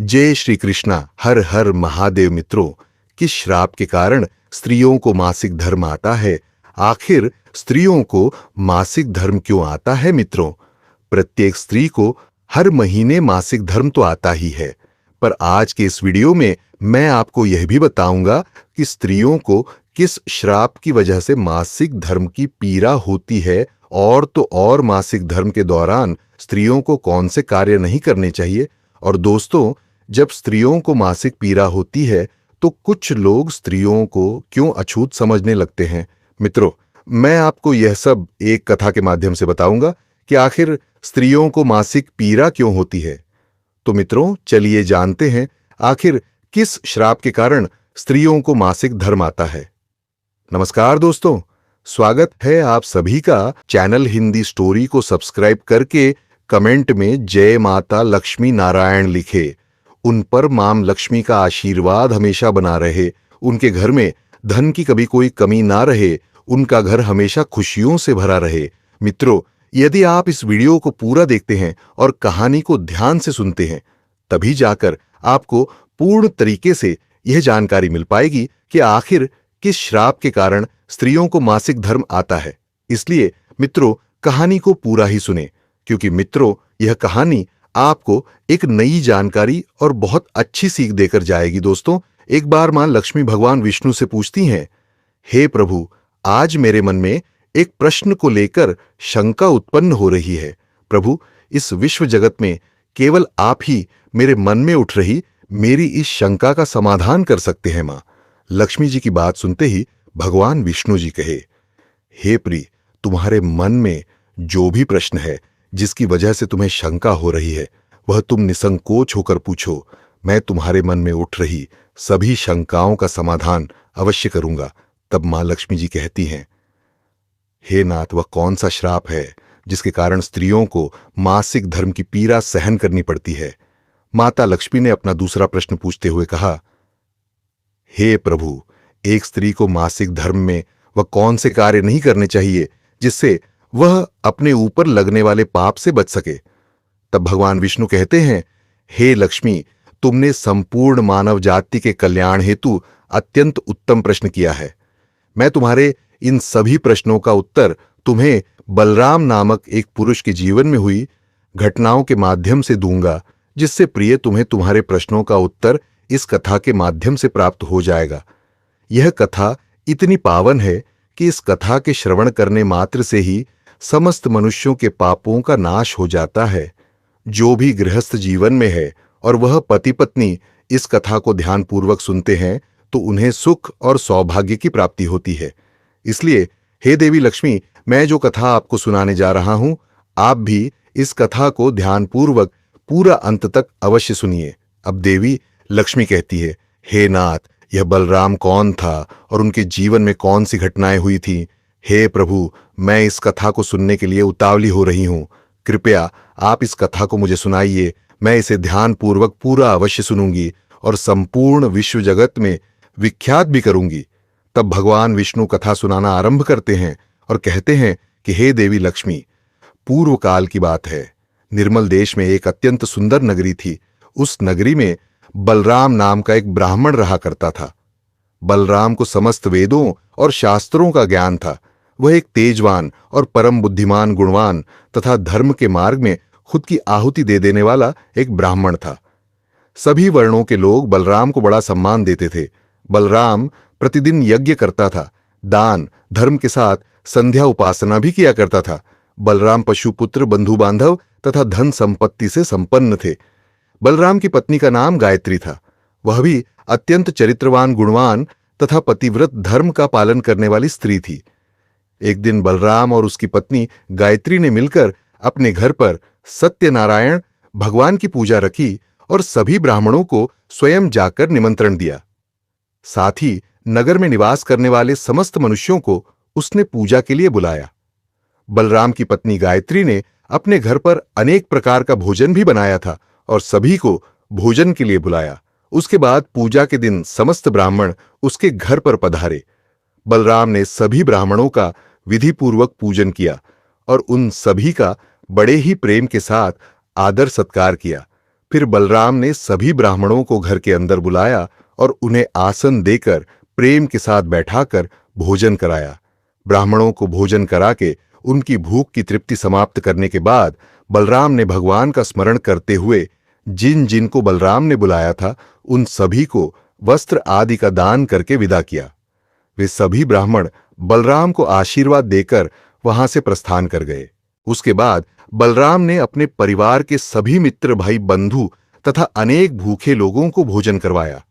जय श्री कृष्णा। हर हर महादेव। मित्रों, किस श्राप के कारण स्त्रियों को मासिक धर्म आता है? आखिर स्त्रियों को मासिक धर्म क्यों आता है? मित्रों, प्रत्येक स्त्री को हर महीने मासिक धर्म तो आता ही है, पर आज के इस वीडियो में मैं आपको यह भी बताऊंगा कि स्त्रियों को किस श्राप की वजह से मासिक धर्म की पीड़ा होती है, और तो और मासिक धर्म के दौरान स्त्रियों को कौन से कार्य नहीं करने चाहिए। और दोस्तों, जब स्त्रियों को मासिक पीड़ा होती है तो कुछ लोग स्त्रियों को क्यों अछूत समझने लगते हैं। मित्रों, मैं आपको यह सब एक कथा के माध्यम से बताऊंगा कि आखिर स्त्रियों को मासिक पीड़ा क्यों होती है। तो मित्रों, चलिए जानते हैं आखिर किस श्राप के कारण स्त्रियों को मासिक धर्म आता है। नमस्कार दोस्तों, स्वागत है आप सभी का चैनल हिंदी स्टोरी को सब्सक्राइब करके कमेंट में जय माता लक्ष्मी नारायण लिखे। उन पर मां लक्ष्मी का आशीर्वाद हमेशा बना रहे, उनके घर में धन की कभी कोई कमी ना रहे, उनका घर हमेशा खुशियों से भरा रहे। मित्रों, यदि आप इस वीडियो को पूरा देखते हैं और कहानी को ध्यान से सुनते हैं, तभी जाकर आपको पूर्ण तरीके से यह जानकारी मिल पाएगी कि आखिर किस श्राप के कारण स्त्रियों को मासिक धर्म आता है। इसलिए मित्रों, कहानी को पूरा ही सुने, क्योंकि मित्रों, यह कहानी आपको एक नई जानकारी और बहुत अच्छी सीख देकर जाएगी। दोस्तों, एक बार मां लक्ष्मी भगवान विष्णु से पूछती हैं, हे प्रभु, आज मेरे मन में एक प्रश्न को लेकर शंका उत्पन्न हो रही है। प्रभु, इस विश्व जगत में केवल आप ही मेरे मन में उठ रही मेरी इस शंका का समाधान कर सकते हैं। मां लक्ष्मी जी की बात सुनते ही भगवान विष्णु जी कहे, हे प्रिय, तुम्हारे मन में जो भी प्रश्न है, जिसकी वजह से तुम्हें शंका हो रही है, वह तुम निसंकोच होकर पूछो। मैं तुम्हारे मन में उठ रही सभी शंकाओं का समाधान अवश्य करूंगा। तब मां लक्ष्मी जी कहती हैं, हे नाथ, वह कौन सा श्राप है जिसके कारण स्त्रियों को मासिक धर्म की पीड़ा सहन करनी पड़ती है? माता लक्ष्मी ने अपना दूसरा प्रश्न पूछते हुए कहा, हे प्रभु, एक स्त्री को मासिक धर्म में वह कौन से कार्य नहीं करने चाहिए जिससे वह अपने ऊपर लगने वाले पाप से बच सके? तब भगवान विष्णु कहते हैं, हे लक्ष्मी, तुमने संपूर्ण मानव जाति के कल्याण हेतु अत्यंत उत्तम प्रश्न किया है। मैं तुम्हारे इन सभी प्रश्नों का उत्तर तुम्हें बलराम नामक एक पुरुष के जीवन में हुई घटनाओं के माध्यम से दूंगा, जिससे प्रिय तुम्हें तुम्हारे प्रश्नों का उत्तर इस कथा के माध्यम से प्राप्त हो जाएगा। यह कथा इतनी पावन है कि इस कथा के श्रवण करने मात्र से ही समस्त मनुष्यों के पापों का नाश हो जाता है। जो भी गृहस्थ जीवन में है और वह पति पत्नी इस कथा को ध्यानपूर्वक सुनते हैं तो उन्हें सुख और सौभाग्य की प्राप्ति होती है। इसलिए हे देवी लक्ष्मी, मैं जो कथा आपको सुनाने जा रहा हूं, आप भी इस कथा को ध्यानपूर्वक पूरा अंत तक अवश्य सुनिए। अब देवी लक्ष्मी कहती है, हे नाथ, यह बलराम कौन था और उनके जीवन में कौन सी घटनाएं हुई थी? हे प्रभु, मैं इस कथा को सुनने के लिए उतावली हो रही हूं। कृपया आप इस कथा को मुझे सुनाइए। मैं इसे ध्यानपूर्वक पूरा अवश्य सुनूंगी और संपूर्ण विश्व जगत में विख्यात भी करूंगी। तब भगवान विष्णु कथा सुनाना आरंभ करते हैं और कहते हैं कि हे देवी लक्ष्मी, पूर्व काल की बात है। निर्मल देश में एक अत्यंत सुंदर नगरी थी। उस नगरी में बलराम नाम का एक ब्राह्मण रहा करता था। बलराम को समस्त वेदों और शास्त्रों का ज्ञान था। वह एक तेजवान और परम बुद्धिमान, गुणवान तथा धर्म के मार्ग में खुद की आहुति दे देने वाला एक ब्राह्मण था। सभी वर्णों के लोग बलराम को बड़ा सम्मान देते थे। बलराम प्रतिदिन यज्ञ करता था, दान धर्म के साथ संध्या उपासना भी किया करता था। बलराम पशुपुत्र, बंधु बांधव तथा धन संपत्ति से संपन्न थे। बलराम की पत्नी का नाम गायत्री था। वह भी अत्यंत चरित्रवान, गुणवान तथा पतिव्रत धर्म का पालन करने वाली स्त्री थी। एक दिन बलराम और उसकी पत्नी गायत्री ने मिलकर अपने घर पर सत्यनारायण भगवान की पूजा रखी और सभी ब्राह्मणों को स्वयं जाकर निमंत्रण दिया। साथ ही नगर में निवास करने वाले समस्त मनुष्यों को उसने पूजा के लिए बुलाया। बलराम की पत्नी गायत्री ने अपने घर पर अनेक प्रकार का भोजन भी बनाया था और सभी को भोजन के लिए बुलाया। उसके बाद पूजा के दिन समस्त ब्राह्मण उसके घर पर पधारे। बलराम ने सभी ब्राह्मणों का विधिपूर्वक पूजन किया और उन सभी का बड़े ही प्रेम के साथ आदर सत्कार किया। फिर बलराम ने सभी ब्राह्मणों को घर के अंदर बुलाया और उन्हें आसन देकर प्रेम के साथ बैठाकर भोजन कराया। ब्राह्मणों को भोजन करा के उनकी भूख की तृप्ति समाप्त करने के बाद बलराम ने भगवान का स्मरण करते हुए जिन जिन को बलराम ने बुलाया था उन सभी को वस्त्र आदि का दान करके विदा किया। वे सभी ब्राह्मण बलराम को आशीर्वाद देकर वहां से प्रस्थान कर गए। उसके बाद बलराम ने अपने परिवार के सभी मित्र भाई बंधु तथा अनेक भूखे लोगों को भोजन करवाया।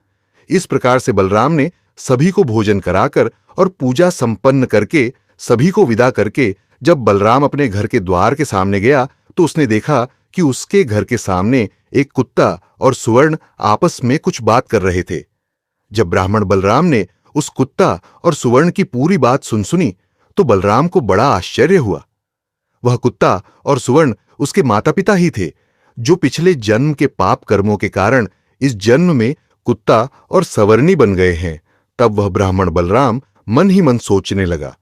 इस प्रकार से बलराम ने सभी को भोजन कराकर और पूजा संपन्न करके सभी को विदा करके जब बलराम अपने घर के द्वार के सामने गया तो उसने देखा कि उसके घर के सामने एक कुत्ता और सुवर्ण आपस में कुछ बात कर रहे थे। जब ब्राह्मण बलराम ने उस कुत्ता और सुवर्ण की पूरी बात सुनी तो बलराम को बड़ा आश्चर्य हुआ। वह कुत्ता और सुवर्ण उसके माता पिता ही थे, जो पिछले जन्म के पाप कर्मों के कारण इस जन्म में कुत्ता और सवर्णी बन गए हैं। तब वह ब्राह्मण बलराम मन ही मन सोचने लगा,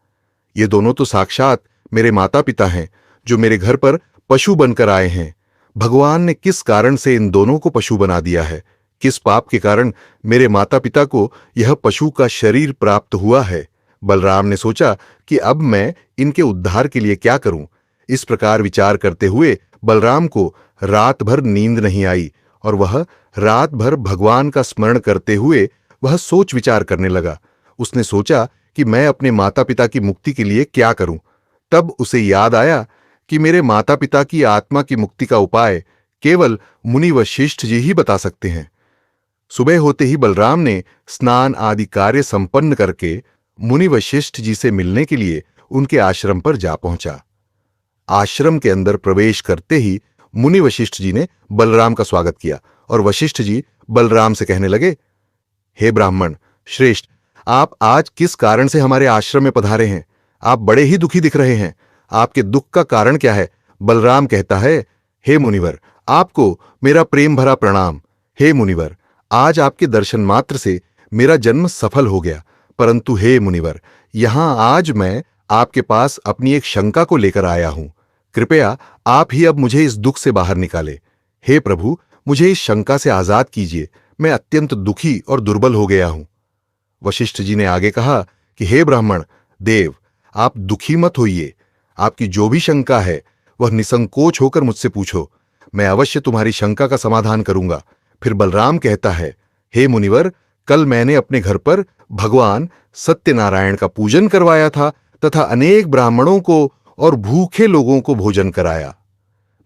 ये दोनों तो साक्षात मेरे माता पिता हैं, जो मेरे घर पर पशु बनकर आए हैं। भगवान ने किस कारण से इन दोनों को पशु बना दिया है? किस पाप के कारण मेरे माता पिता को यह पशु का शरीर प्राप्त हुआ है? बलराम ने सोचा कि अब मैं इनके उद्धार के लिए क्या करूं। इस प्रकार विचार करते हुए बलराम को रात भर नींद नहीं आई और वह रात भर भगवान का स्मरण करते हुए वह सोच विचार करने लगा। उसने सोचा कि मैं अपने माता पिता की मुक्ति के लिए क्या करूं। तब उसे याद आया कि मेरे माता पिता की आत्मा की मुक्ति का उपाय केवल मुनि वशिष्ठ जी ही बता सकते हैं। सुबह होते ही बलराम ने स्नान आदि कार्य संपन्न करके मुनि वशिष्ठ जी से मिलने के लिए उनके आश्रम पर जा पहुंचा। आश्रम के अंदर प्रवेश करते ही मुनि वशिष्ठ जी ने बलराम का स्वागत किया और वशिष्ठ जी बलराम से कहने लगे, हे ब्राह्मण श्रेष्ठ, आप आज किस कारण से हमारे आश्रम में पधारे हैं? आप बड़े ही दुखी दिख रहे हैं। आपके दुख का कारण क्या है? बलराम कहता है, हे मुनिवर, आपको मेरा प्रेम भरा प्रणाम। हे मुनिवर, आज आपके दर्शन मात्र से मेरा जन्म सफल हो गया, परंतु हे मुनिवर, यहां आज मैं आपके पास अपनी एक शंका को लेकर आया हूं। कृपया आप ही अब मुझे इस दुख से बाहर निकाले। हे प्रभु, मुझे इस शंका से आजाद कीजिए। मैं अत्यंत दुखी और दुर्बल हो गया हूं। वशिष्ठ जी ने आगे कहा कि हे ब्राह्मण देव, आप दुखी मत होइए। आपकी जो भी शंका है वह निसंकोच होकर मुझसे पूछो, मैं अवश्य तुम्हारी शंका का समाधान करूंगा। फिर बलराम कहता है, हे मुनिवर, कल मैंने अपने घर पर भगवान सत्यनारायण का पूजन करवाया था तथा अनेक ब्राह्मणों को और भूखे लोगों को भोजन कराया।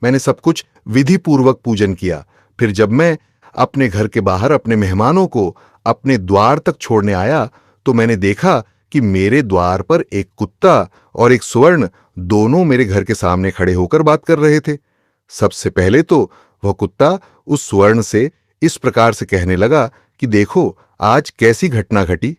मैंने सब कुछ विधि पूर्वक पूजन किया। फिर जब मैं अपने घर के बाहर अपने मेहमानों को अपने द्वार तक छोड़ने आया तो मैंने देखा कि मेरे द्वार पर एक कुत्ता और एक स्वर्ण दोनों मेरे घर के सामने खड़े होकर बात कर रहे थे। सबसे पहले तो वह कुत्ता उस स्वर्ण से इस प्रकार से कहने लगा कि देखो आज कैसी घटना घटी।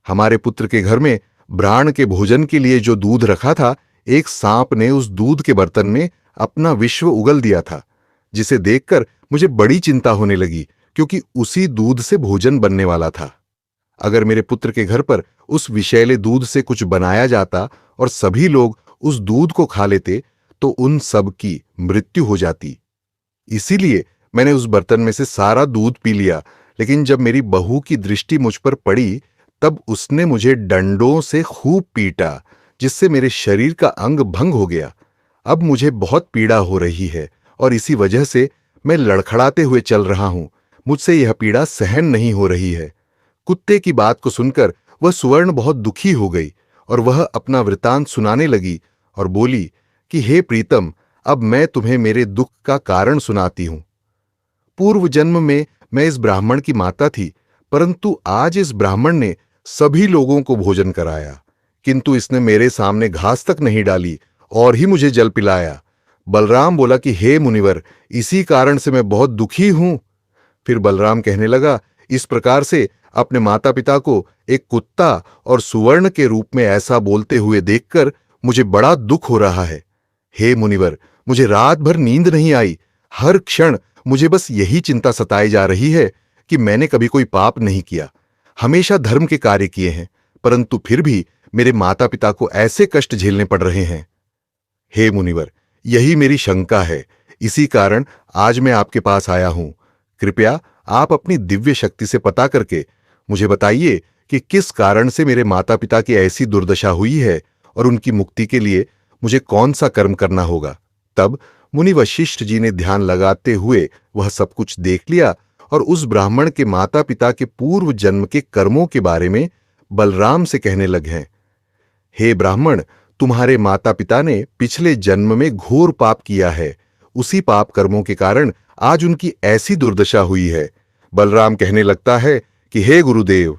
हमारे पुत्र के घर में ब्राह्मण के भोजन के लिए जो दूध रखा था, एक सांप ने उस दूध के बर्तन में अपना विश्व उगल दिया था, जिसे देखकर मुझे बड़ी चिंता होने लगी, क्योंकि उसी दूध से भोजन बनने वाला था। अगर मेरे पुत्र के घर पर उस विषैले दूध से कुछ बनाया जाता और सभी लोग उस दूध को खा लेते तो उन सब की मृत्यु हो जाती। इसीलिए मैंने उस बर्तन में से सारा दूध पी लिया। लेकिन जब मेरी बहू की दृष्टि मुझ पर पड़ी तब उसने मुझे डंडों से खूब पीटा, जिससे मेरे शरीर का अंग भंग हो गया। अब मुझे बहुत पीड़ा हो रही है और इसी वजह से मैं लड़खड़ाते हुए चल रहा हूं। मुझसे यह पीड़ा सहन नहीं हो रही है। कुत्ते की बात को सुनकर वह सुवर्ण बहुत दुखी हो गई और वह अपना वृतांत सुनाने लगी और बोली कि हे प्रीतम, अब मैं तुम्हें मेरे दुख का कारण सुनाती हूं। पूर्व जन्म में मैं इस ब्राह्मण की माता थी, परंतु आज इस ब्राह्मण ने सभी लोगों को भोजन कराया, किंतु इसने मेरे सामने घास तक नहीं डाली और ही मुझे जल पिलाया। बलराम बोला कि हे मुनिवर, इसी कारण से मैं बहुत दुखी हूं। फिर बलराम कहने लगा, इस प्रकार से अपने माता पिता को एक कुत्ता और सुवर्ण के रूप में ऐसा बोलते हुए देखकर मुझे बड़ा दुख हो रहा है। हे मुनिवर, मुझे रात भर नींद नहीं आई। हर क्षण मुझे बस यही चिंता सताई जा रही है कि मैंने कभी कोई पाप नहीं किया, हमेशा धर्म के कार्य किए हैं, परंतु फिर भी मेरे माता पिता को ऐसे कष्ट झेलने पड़ रहे हैं। हे मुनिवर, यही मेरी शंका है, इसी कारण आज मैं आपके पास आया हूं। कृपया आप अपनी दिव्य शक्ति से पता करके मुझे बताइए कि किस कारण से मेरे माता पिता की ऐसी दुर्दशा हुई है और उनकी मुक्ति के लिए मुझे कौन सा कर्म करना होगा। तब मुनि वशिष्ठ जी ने ध्यान लगाते हुए वह सब कुछ देख लिया और उस ब्राह्मण के माता पिता के पूर्व जन्म के कर्मों के बारे में बलराम से कहने लगे, हे ब्राह्मण, तुम्हारे माता पिता ने पिछले जन्म में घोर पाप किया है। उसी पाप कर्मों के कारण आज उनकी ऐसी दुर्दशा हुई है। बलराम कहने लगता है कि हे गुरुदेव,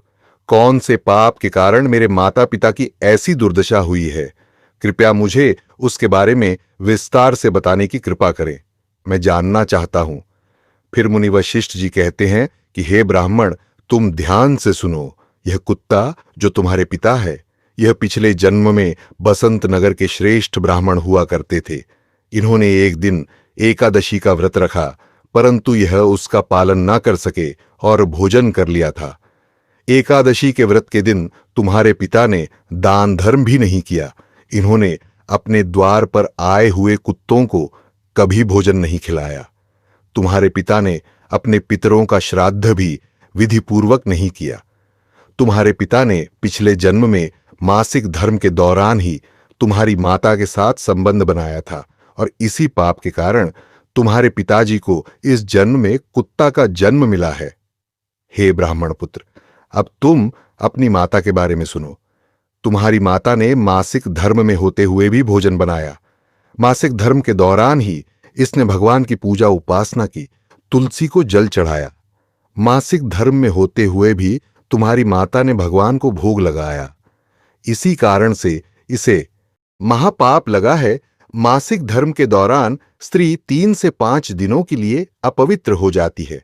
कौन से पाप के कारण मेरे माता पिता की ऐसी दुर्दशा हुई है? कृपया मुझे उसके बारे में विस्तार से बताने की कृपा करें, मैं जानना चाहता हूं। फिर मुनि वशिष्ठ जी कहते हैं कि हे ब्राह्मण, तुम ध्यान से सुनो। यह कुत्ता जो तुम्हारे पिता है, यह पिछले जन्म में बसंत नगर के श्रेष्ठ ब्राह्मण हुआ करते थे। इन्होंने एक दिन एकादशी का व्रत रखा, परंतु यह उसका पालन न कर सके और भोजन कर लिया था। एकादशी के व्रत के दिन तुम्हारे पिता ने दान धर्म भी नहीं किया। इन्होंने अपने द्वार पर आए हुए कुत्तों को कभी भोजन नहीं खिलाया। तुम्हारे पिता ने अपने पितरों का श्राद्ध भी विधिपूर्वक नहीं किया। तुम्हारे पिता ने पिछले जन्म में मासिक धर्म के दौरान ही तुम्हारी माता के साथ संबंध बनाया था और इसी पाप के कारण तुम्हारे पिताजी को इस जन्म में कुत्ता का जन्म मिला है। हे ब्राह्मण पुत्र, अब तुम अपनी माता के बारे में सुनो। तुम्हारी माता ने मासिक धर्म में होते हुए भी भोजन बनाया। मासिक धर्म के दौरान ही इसने भगवान की पूजा उपासना की, तुलसी को जल चढ़ाया। मासिक धर्म में होते हुए भी तुम्हारी माता ने भगवान को भोग लगाया। इसी कारण से इसे महापाप लगा है। मासिक धर्म के दौरान स्त्री 3 से 5 दिनों के लिए अपवित्र हो जाती है।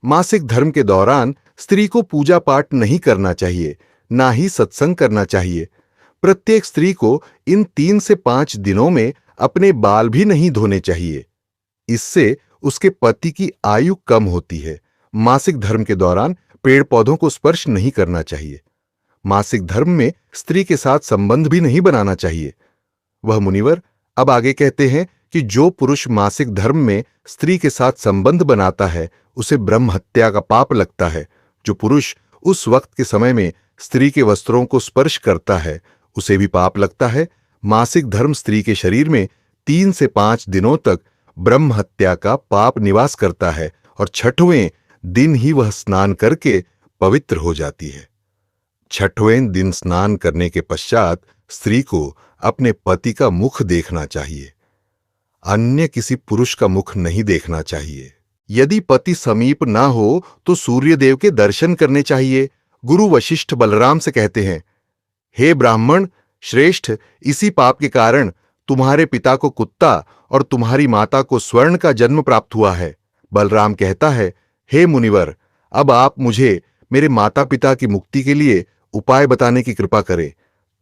मासिक धर्म के दौरान स्त्री को पूजा पाठ नहीं करना चाहिए, ना ही सत्संग करना चाहिए। प्रत्येक स्त्री को इन 3 से 5 दिनों में अपने बाल भी नहीं धोने चाहिए। इससे उसके पति की आयु कम होती है। मासिक धर्म के दौरान पेड़ पौधों को स्पर्श नहीं करना चाहिए। मासिक धर्म में स्त्री के साथ संबंध भी नहीं बनाना चाहिए। वह मुनिवर अब आगे कहते हैं कि जो पुरुष मासिक धर्म में स्त्री के साथ संबंध बनाता है उसे ब्रह्म हत्या का पाप लगता है। जो पुरुष उस वक्त के समय में स्त्री के वस्त्रों को स्पर्श करता है उसे भी पाप लगता है। मासिक धर्म स्त्री के शरीर में 3 से 5 दिनों तक ब्रह्म हत्या का पाप निवास करता है और 6वें दिन ही वह स्नान करके पवित्र हो जाती है। 6वें दिन स्नान करने के पश्चात स्त्री को अपने पति का मुख देखना चाहिए, अन्य किसी पुरुष का मुख नहीं देखना चाहिए। यदि पति समीप ना हो तो सूर्यदेव के दर्शन करने चाहिए। गुरु वशिष्ठ बलराम से कहते हैं, हे ब्राह्मण श्रेष्ठ, इसी पाप के कारण तुम्हारे पिता को कुत्ता और तुम्हारी माता को स्वर्ण का जन्म प्राप्त हुआ है। बलराम कहता है, हे मुनिवर, अब आप मुझे मेरे माता पिता की मुक्ति के लिए उपाय बताने की कृपा करें।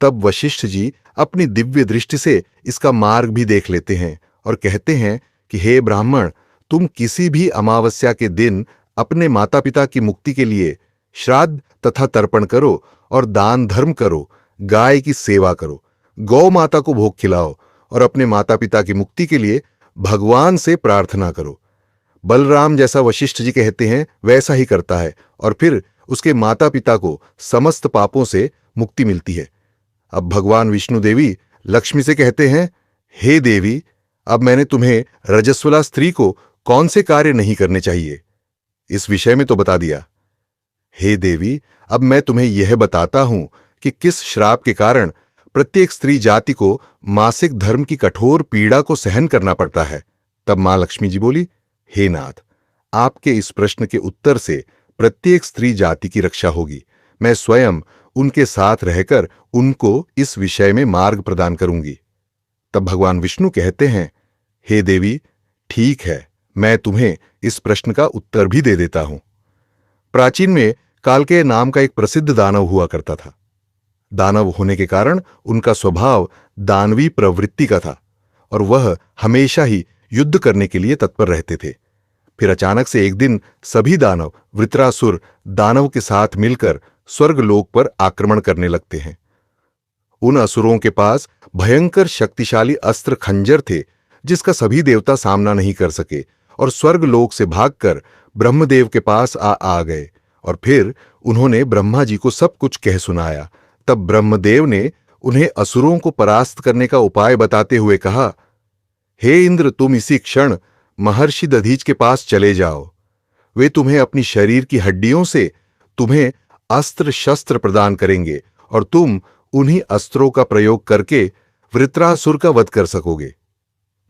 तब वशिष्ठ जी अपनी दिव्य दृष्टि से इसका मार्ग भी देख लेते हैं और कहते हैं कि हे ब्राह्मण, तुम किसी भी अमावस्या के दिन अपने माता पिता की मुक्ति के लिए श्राद्ध तथा तर्पण करो और दान धर्म करो, गाय की सेवा करो, गौ माता को भोग खिलाओ और अपने माता पिता की मुक्ति के लिए भगवान से प्रार्थना करो। बलराम जैसा वशिष्ठ जी कहते हैं वैसा ही करता है और फिर उसके माता पिता को समस्त पापों से मुक्ति मिलती है। अब भगवान विष्णु देवी लक्ष्मी से कहते हैं, हे देवी, अब मैंने तुम्हें रजस्वला स्त्री को कौन से कार्य नहीं करने चाहिए इस विषय में तो बता दिया। हे देवी, अब मैं तुम्हें यह बताता हूं कि किस श्राप के कारण प्रत्येक स्त्री जाति को मासिक धर्म की कठोर पीड़ा को सहन करना पड़ता है। तब मां लक्ष्मी जी बोली, हे नाथ, आपके इस प्रश्न के उत्तर से प्रत्येक स्त्री जाति की रक्षा होगी। मैं स्वयं उनके साथ रहकर उनको इस विषय में मार्ग प्रदान करूंगी। तब भगवान विष्णु कहते हैं, हे देवी, ठीक है, मैं तुम्हें इस प्रश्न का उत्तर भी दे देता हूं। प्राचीन में कालकेय नाम का एक प्रसिद्ध दानव हुआ करता था। दानव होने के कारण उनका स्वभाव दानवी प्रवृत्ति का था और वह हमेशा ही युद्ध करने के लिए तत्पर रहते थे। फिर अचानक से एक दिन सभी दानव वृत्रासुर दानव के साथ मिलकर स्वर्गलोक पर आक्रमण करने लगते हैं। उन असुरों के पास भयंकर शक्तिशाली अस्त्र खंजर थे जिसका सभी देवता सामना नहीं कर सके और स्वर्ग लोक से भागकर ब्रह्मदेव के पास आ गए। और फिर उन्होंने ब्रह्मा जी को सब कुछ कह सुनाया। तब ब्रह्मदेव ने उन्हें असुरों को परास्त करने का उपाय बताते हुए कहा, हे इंद्र, तुम इसी क्षण महर्षि दधीच के पास चले जाओ। वे तुम्हें अपनी शरीर की हड्डियों से तुम्हें अस्त्र शस्त्र प्रदान करेंगे और तुम उन्हीं अस्त्रों का प्रयोग करके वृत्रासुर का वध कर सकोगे।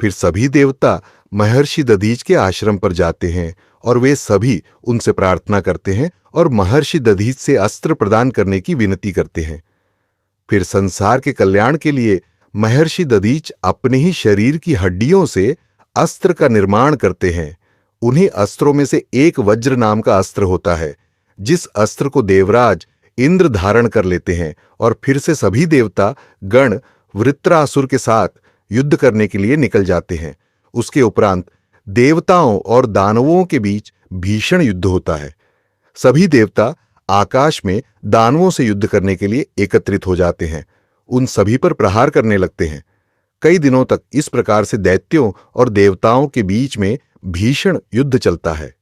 फिर सभी देवता महर्षि दधीच के आश्रम पर जाते हैं और वे सभी उनसे प्रार्थना करते हैं और महर्षि दधीच से अस्त्र प्रदान करने की विनती करते हैं। फिर संसार के कल्याण के लिए महर्षि दधीच अपने ही शरीर की हड्डियों से अस्त्र का निर्माण करते हैं। उन्हीं अस्त्रों में से एक वज्र नाम का अस्त्र होता है, जिस अस्त्र को देवराज इंद्र धारण कर लेते हैं और फिर से सभी देवता गण वृत्रासुर के साथ युद्ध करने के लिए निकल जाते हैं। उसके उपरांत देवताओं और दानवों के बीच भीषण युद्ध होता है। सभी देवता आकाश में दानवों से युद्ध करने के लिए एकत्रित हो जाते हैं, उन सभी पर प्रहार करने लगते हैं। कई दिनों तक इस प्रकार से दैत्यों और देवताओं के बीच में भीषण युद्ध चलता है।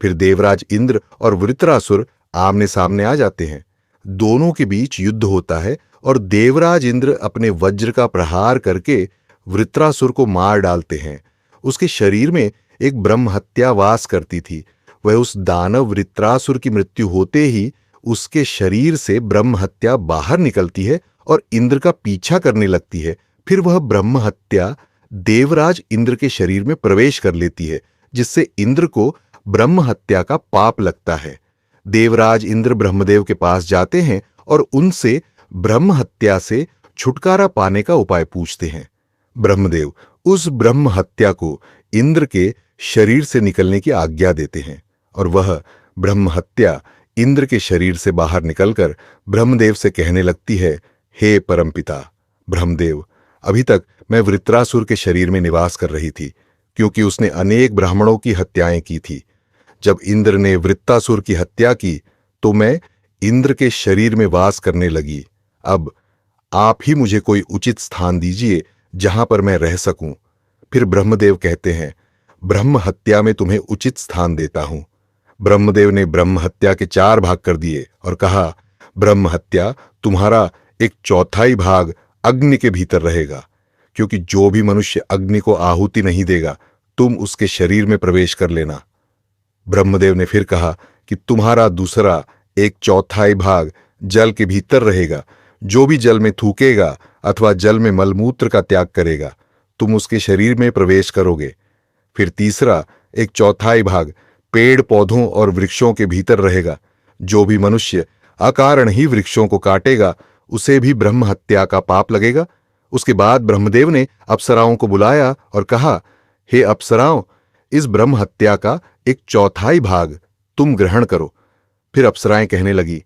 फिर देवराज इंद्र और वृत्रासुर आमने सामने आ जाते हैं। दोनों के बीच युद्ध होता है और देवराज इंद्र अपने वज्र का प्रहार करके वृत्रासुर को मार डालते हैं। उसके शरीर में एक ब्रह्म हत्या वास करती थी। वह उस दानव वृत्रासुर की मृत्यु होते ही उसके शरीर से ब्रह्म हत्या बाहर निकलती है और इंद्र का पीछा करने लगती है। फिर वह ब्रह्म हत्या देवराज इंद्र के शरीर में प्रवेश कर लेती है, जिससे इंद्र को ब्रह्म हत्या का पाप लगता है। देवराज इंद्र ब्रह्मदेव के पास जाते हैं और उनसे ब्रह्म हत्या से छुटकारा पाने का उपाय पूछते हैं। ब्रह्मदेव उस ब्रह्म हत्या को इंद्र के शरीर से निकलने की आज्ञा देते हैं और वह ब्रह्म हत्या इंद्र के शरीर से बाहर निकलकर ब्रह्मदेव से कहने लगती है, हे परमपिता ब्रह्मदेव, अभी तक मैं वृत्रासुर के शरीर में निवास कर रही थी, क्योंकि उसने अनेक ब्राह्मणों की हत्याएं की थी। जब इंद्र ने वृत्तासुर की हत्या की तो मैं इंद्र के शरीर में वास करने लगी। अब आप ही मुझे कोई उचित स्थान दीजिए जहां पर मैं रह सकूं। फिर ब्रह्मदेव कहते हैं, ब्रह्म हत्या में तुम्हें उचित स्थान देता हूं। ब्रह्मदेव ने ब्रह्म हत्या के 4 भाग कर दिए और कहा, ब्रह्म हत्या तुम्हारा 1/4 भाग अग्नि के भीतर रहेगा, क्योंकि जो भी मनुष्य अग्नि को आहुति नहीं देगा तुम उसके शरीर में प्रवेश कर लेना। ब्रह्मदेव ने फिर कहा कि तुम्हारा दूसरा 1/4 भाग जल के भीतर रहेगा। जो भी जल में थूकेगा अथवा जल में मलमूत्र का त्याग करेगा तुम उसके शरीर में प्रवेश करोगे। फिर तीसरा 1/4 भाग पेड़ पौधों और वृक्षों के भीतर रहेगा। जो भी मनुष्य अकारण ही वृक्षों को काटेगा उसे भी ब्रह्म हत्या का पाप लगेगा। उसके बाद ब्रह्मदेव ने अप्सराओं को बुलाया और कहा, हे अप्सराओं, इस ब्रह्म हत्या का 1/4 भाग तुम ग्रहण करो। फिर अप्सराएं कहने लगी,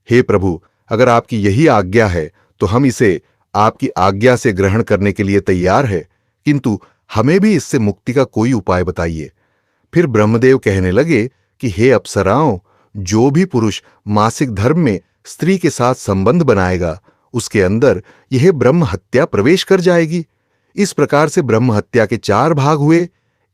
हे प्रभु, अगर आपकी यही आज्ञा है तो हम इसे आपकी आज्ञा से ग्रहण करने के लिए तैयार है, किंतु हमें भी इससे मुक्ति का कोई उपाय बताइए। फिर ब्रह्मदेव कहने लगे कि हे अप्सराओं, जो भी पुरुष मासिक धर्म में स्त्री के साथ संबंध बनाएगा उसके अंदर यह ब्रह्म हत्या प्रवेश कर जाएगी। इस प्रकार से ब्रह्म हत्या के 4 भाग हुए,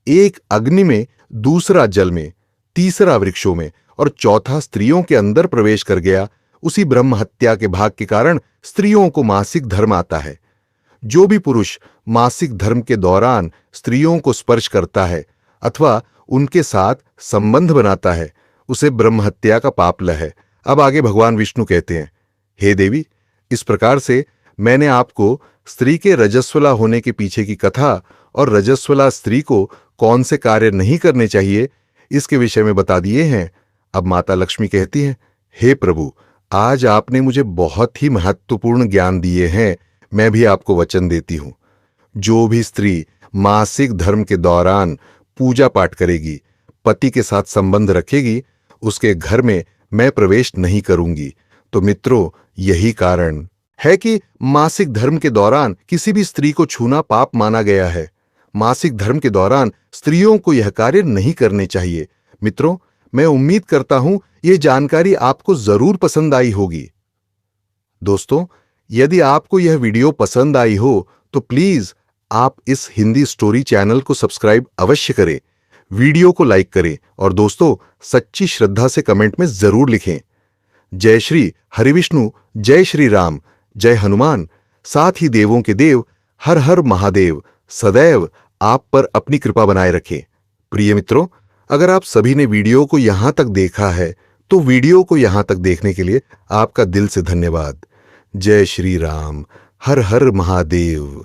एक अग्नि में, दूसरा जल में, तीसरा वृक्षों में और चौथा स्त्रियों के अंदर प्रवेश कर गया। उसी ब्रह्म हत्या के भाग के कारण स्त्रियों को मासिक धर्म आता है। जो भी पुरुष मासिक धर्म के दौरान स्त्रियों को स्पर्श करता है अथवा उनके साथ संबंध बनाता है उसे ब्रह्म हत्या का पाप है। अब आगे भगवान विष्णु कहते हैं, हे देवी, इस प्रकार से मैंने आपको स्त्री के रजस्वला होने के पीछे की कथा और रजस्वला स्त्री को कौन से कार्य नहीं करने चाहिए इसके विषय में बता दिए हैं। अब माता लक्ष्मी कहती हैं, हे प्रभु, आज आपने मुझे बहुत ही महत्वपूर्ण ज्ञान दिए हैं। मैं भी आपको वचन देती हूं, जो भी स्त्री मासिक धर्म के दौरान पूजा पाठ करेगी, पति के साथ संबंध रखेगी, उसके घर में मैं प्रवेश नहीं करूंगी। तो मित्रों, यही कारण है कि मासिक धर्म के दौरान किसी भी स्त्री को छूना पाप माना गया है। मासिक धर्म के दौरान स्त्रियों को यह कार्य नहीं करने चाहिए। मित्रों, मैं उम्मीद करता हूं यह जानकारी आपको जरूर पसंद आई होगी। दोस्तों, यदि आपको यह वीडियो पसंद आई हो तो प्लीज आप इस हिंदी स्टोरी चैनल को सब्सक्राइब अवश्य करें, वीडियो को लाइक करें और दोस्तों सच्ची श्रद्धा से कमेंट में जरूर लिखें। जय श्री हरिविष्णु, जय श्री राम, जय हनुमान, साथ ही देवों के देव हर हर महादेव सदैव आप पर अपनी कृपा बनाए रखें। प्रिय मित्रों, अगर आप सभी ने वीडियो को यहां तक देखा है तो वीडियो को यहां तक देखने के लिए आपका दिल से धन्यवाद। जय श्री राम, हर हर महादेव।